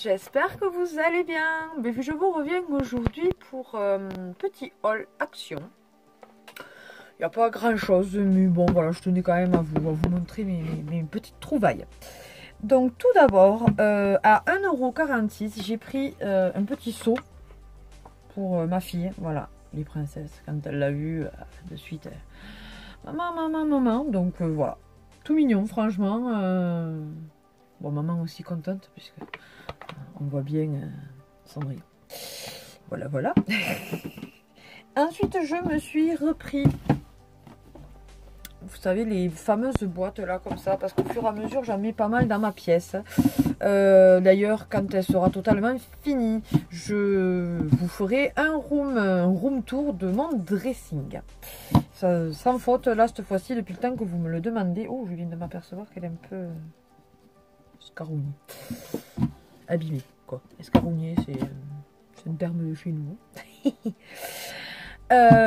j'espère que vous allez bien. Mais je vous reviens aujourd'hui pour un petit haul action. Il n'y a pas grand chose, mais bon voilà, je tenais quand même à vous montrer mes petites trouvailles. Donc tout d'abord, à 1,46 €, j'ai pris un petit seau pour ma fille. Voilà, les princesses, quand elle l'a vu, de suite, maman. Donc voilà, tout mignon franchement. Bon, maman aussi contente, puisque on voit bien Cendrillon. Voilà. Ensuite, je me suis repris, vous savez, les fameuses boîtes là, comme ça, parce qu'au fur et à mesure, j'en mets pas mal dans ma pièce. D'ailleurs, quand elle sera totalement finie, je vous ferai un room tour de mon dressing. Ça, sans faute, là, cette fois-ci, depuis le temps que vous me le demandez. Oh, je viens de m'apercevoir qu'elle est un peu escarognée. Abîmée, quoi. Escarognée, c'est un terme de chez nous.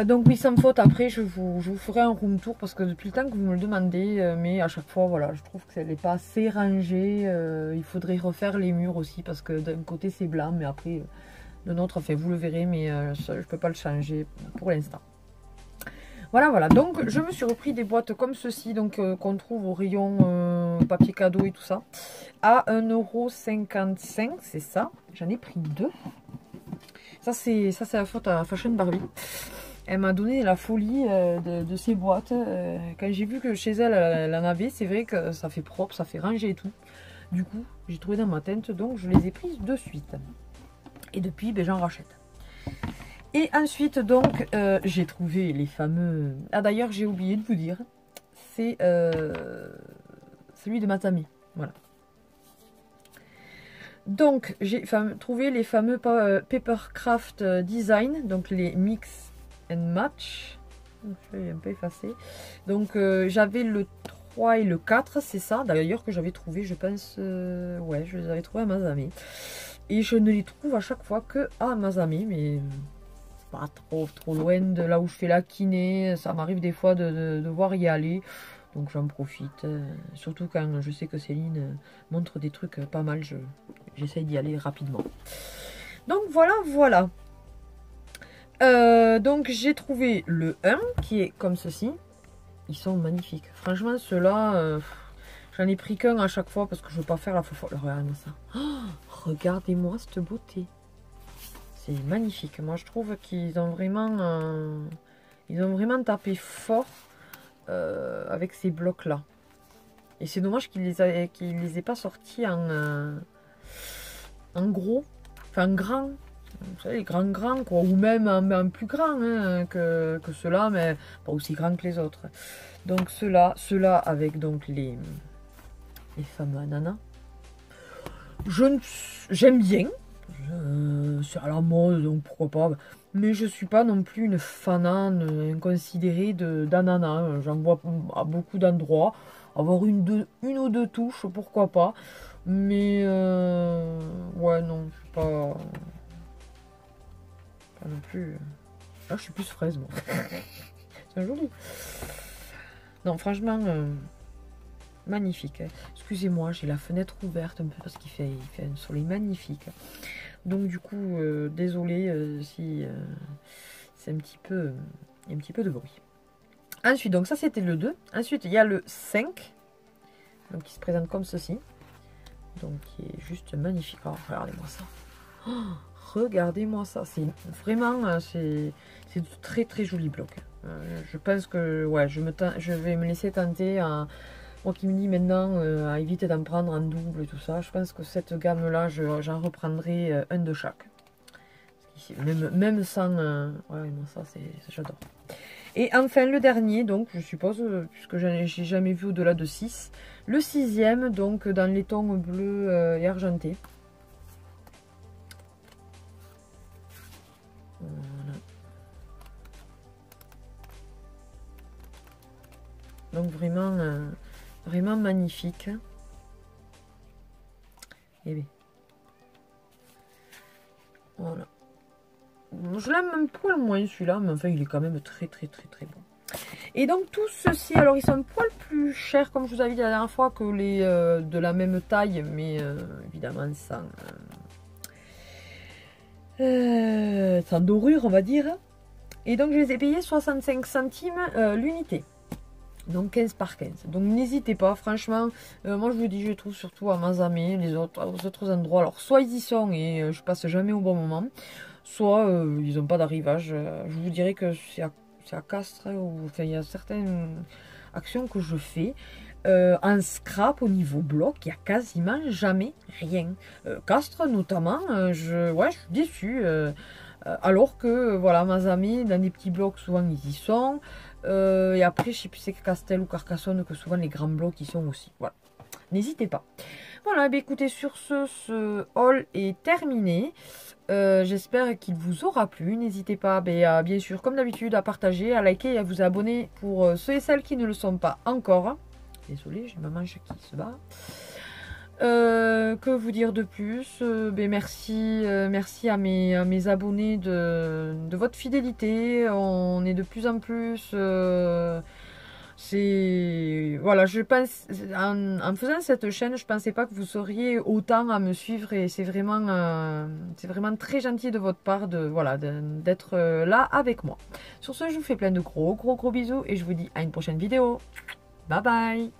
Donc oui, sans faute, après je vous ferai un room tour parce que depuis le temps que vous me le demandez, mais à chaque fois, voilà, je trouve que ça n'est pas assez rangé. Il faudrait refaire les murs aussi parce que d'un côté c'est blanc, mais après de l'autre, enfin vous le verrez, mais ça, je peux pas le changer pour l'instant. Voilà, donc je me suis repris des boîtes comme ceci, donc qu'on trouve au rayon papier cadeau et tout ça, à 1,55 €, c'est ça. J'en ai pris deux. Ça c'est la faute à Fashion Barbie. Elle m'a donné la folie de ces boîtes. Quand j'ai vu que chez elle, elle en avait, c'est vrai que ça fait propre, ça fait ranger et tout. Du coup, j'ai trouvé dans ma tente, donc je les ai prises de suite. Et depuis, ben, j'en rachète. Et ensuite, donc, j'ai trouvé les fameux... Ah d'ailleurs, j'ai oublié de vous dire, c'est celui de Matami. Voilà. Donc, j'ai trouvé les fameux Papercraft Design, donc les Mix and Match. Je vais un peu effacer. Donc, j'avais le 3 et le 4, c'est ça. D'ailleurs, que j'avais trouvé, je pense... ouais, je les avais trouvés à Mazame. Et je ne les trouve à chaque fois que à Mazame, mais... pas trop loin de là où je fais la kiné. Ça m'arrive des fois de devoir y aller. Donc j'en profite. Surtout quand je sais que Céline montre des trucs pas mal. J'essaye d'y aller rapidement. Donc voilà. Donc j'ai trouvé le 1 qui est comme ceci. Ils sont magnifiques. Franchement ceux-là, j'en ai pris qu'un à chaque fois parce que je veux pas faire la fofolle. Regardez-moi ça. Oh, regardez-moi cette beauté. C'est magnifique. Moi, je trouve qu'ils ont vraiment tapé fort avec ces blocs-là. Et c'est dommage qu'ils les aient pas sortis en gros, enfin grand. Vous savez, les grands, quoi. Ou même un plus grand hein, que ceux-là, mais pas aussi grand que les autres. Donc ceux-là avec donc les fameux ananas. J'aime bien. C'est à la mode, donc pourquoi pas. Mais je suis pas non plus une fanane inconsidérée d'ananas. J'en vois à beaucoup d'endroits. Avoir une ou deux touches, pourquoi pas. Mais ouais, non, je suis pas non plus. Là, je suis plus fraise, moi. C'est joli. Non, franchement, magnifique. Excusez-moi, j'ai la fenêtre ouverte un peu parce qu'il fait un soleil magnifique. Donc du coup, désolé si c'est un petit peu, il y a un petit peu de bruit. Ensuite, donc ça c'était le 2. Ensuite, il y a le 5. Donc qui se présente comme ceci. Donc qui est juste magnifique. Oh, regardez-moi ça. Oh, regardez-moi ça. C'est vraiment, c'est de très joli bloc. Je pense que ouais, je vais me laisser tenter à... Moi qui me dis maintenant à éviter d'en prendre en double et tout ça, je pense que cette gamme-là, j'en reprendrai un de chaque. Même sans... ouais, moi ça, j'adore. Et enfin, le dernier, donc, je suppose, puisque j'ai jamais vu au-delà de 6. Le 6e, donc, dans les tons bleu et argenté. Voilà. Donc, vraiment magnifique. Et bien. Voilà. Je l'aime un poil moins celui-là, mais enfin il est quand même très bon. Et donc tout ceci, alors ils sont un poil plus chers comme je vous avais dit la dernière fois que les de la même taille, mais évidemment sans dorure, on va dire. Et donc, je les ai payés 65 centimes l'unité. Donc 15 par 15. Donc n'hésitez pas, franchement. Moi, je vous dis, je les trouve surtout à Mazamet, aux autres endroits. Alors, soit ils y sont et je passe jamais au bon moment, soit ils n'ont pas d'arrivage. Je vous dirais que c'est à Castres, enfin, il y a certaines actions que je fais. En scrap au niveau bloc, il n'y a quasiment jamais rien. Castres notamment, je suis déçue. Alors que voilà, Mazamet, dans des petits blocs, souvent ils y sont. Et après, je sais plus c'est Castel ou Carcassonne, que souvent les grands blocs y sont aussi. Voilà. N'hésitez pas. Voilà, écoutez, sur ce haul est terminé. J'espère qu'il vous aura plu. N'hésitez pas, bien sûr, comme d'habitude, à partager, à liker et à vous abonner pour ceux et celles qui ne le sont pas encore. Désolée, j'ai ma manche qui se bat. Que vous dire de plus? Merci à mes abonnés de votre fidélité. On est de plus en plus. Voilà, je pense en faisant cette chaîne, je pensais pas que vous seriez autant à me suivre et c'est vraiment très gentil de votre part d'être là avec moi. Sur ce, je vous fais plein de gros bisous et je vous dis à une prochaine vidéo. Bye bye.